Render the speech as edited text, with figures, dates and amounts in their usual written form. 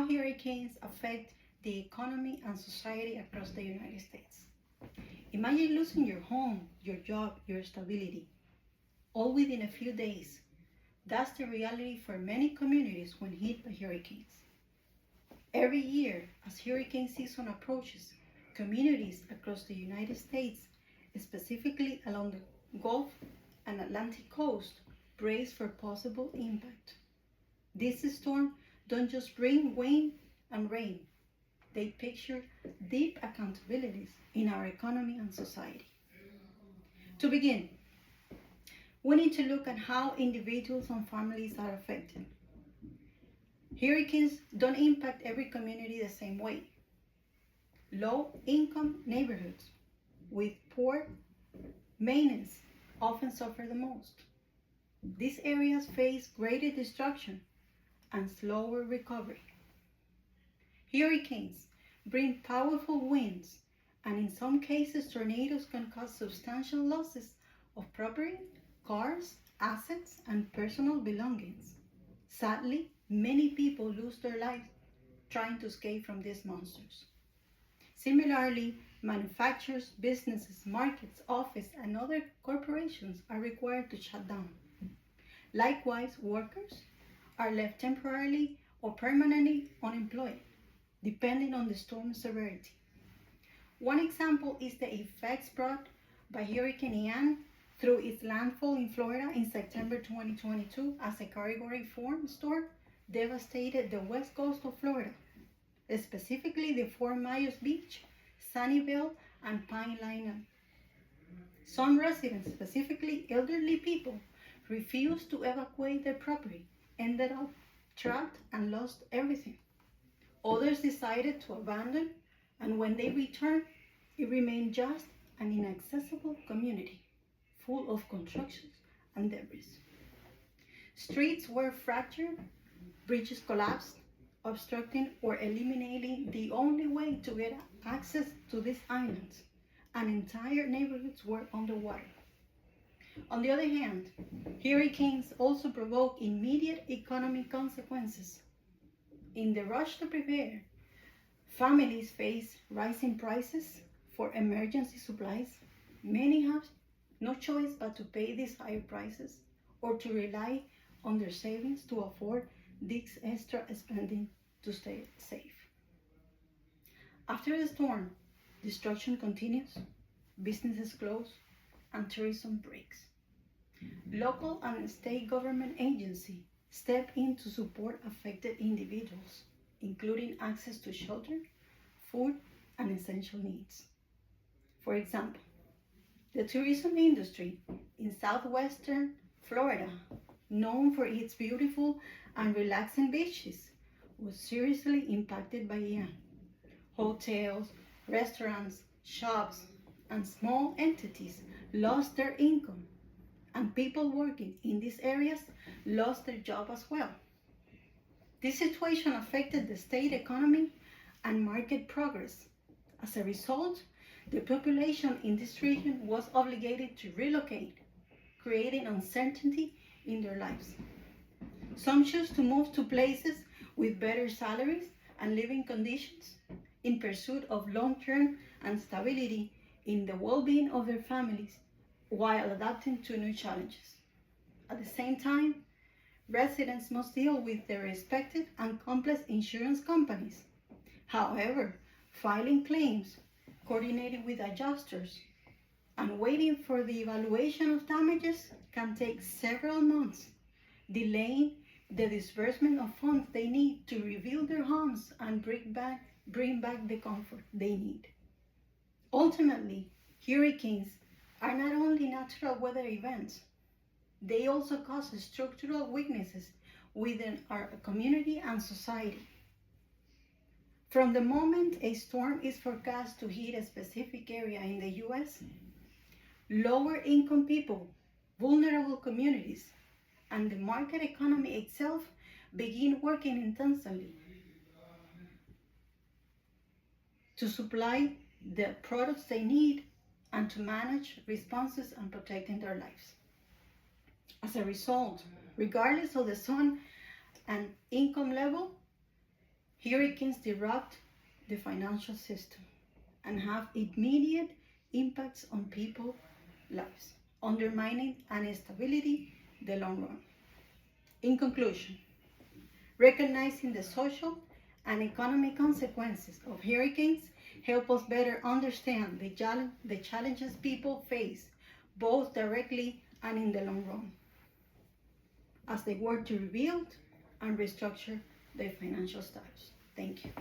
how hurricanes affect the economy and society across the United States. Imagine losing your home, your job, your stability, all within a few days. That's the reality for many communities when hit by hurricanes. Every year, as hurricane season approaches, communities across the United States, specifically along the Gulf and Atlantic coast, brace for possible impact. These storms don't just bring wind and rain, they picture deep accountabilities in our economy and society. To begin, we need to look at how individuals and families are affected. Hurricanes don't impact every community the same way. Low-income neighborhoods with poor maintenance often suffer the most. These areas face greater destruction and slower recovery. Hurricanes bring powerful winds, and in some cases, tornadoes can cause substantial losses of property, cars, assets, and personal belongings. Sadly, many people lose their lives trying to escape from these monsters. Similarly, manufacturers, businesses, markets, offices, and other corporations are required to shut down. Likewise, workers are left temporarily or permanently unemployed, depending on the storm's severity. One example is the effects brought by Hurricane Ian through its landfall in Florida in September 2022 as a Category 4 storm devastated the west coast of Florida, specifically the Fort Myers Beach, Sunnyvale, and Pine Island. Some residents, specifically elderly people, refused to evacuate their property, ended up trapped, and lost everything. Others decided to abandon, and when they returned, it remained just an inaccessible community, full of constructions and debris. Streets were fractured, bridges collapsed, obstructing or eliminating the only way to get access to these islands, and entire neighborhoods were underwater. On the other hand, hurricanes also provoke immediate economic consequences. In the rush to prepare, families face rising prices for emergency supplies. Many have no choice but to pay these higher prices or to rely on their savings to afford this extra spending to stay safe. After the storm, destruction continues, businesses close, and tourism breaks. Local and state government agencies step in to support affected individuals, including access to shelter, food, and essential needs. For example, the tourism industry in southwestern Florida, known for its beautiful and relaxing beaches, was seriously impacted by Ian. Hotels, restaurants, shops, and small entities lost their income, and people working in these areas lost their job as well. This situation affected the state economy and market progress. As a result, the population in this region was obligated to relocate, creating uncertainty in their lives. Some choose to move to places with better salaries and living conditions in pursuit of long-term and stability in the well-being of their families while adapting to new challenges. At the same time, residents must deal with their respective and complex insurance companies. However, filing claims, coordinating with adjusters, and waiting for the evaluation of damages can take several months, delaying the disbursement of funds they need to rebuild their homes and bring back the comfort they need. Ultimately, hurricanes are not only natural weather events, they also cause structural weaknesses within our community and society. From the moment a storm is forecast to hit a specific area in the US, lower income people, vulnerable communities, and the market economy itself begin working intensely to supply the products they need and to manage responses and protecting their lives. As a result, regardless of the sun and income level, Hurricanes disrupt the financial system and have immediate impacts on people's lives, undermining and stability in the long run. In conclusion, recognizing the social and economic consequences of hurricanes help us better understand the challenges people face, both directly and in the long run, as they work to rebuild and restructure their financial status. Thank you.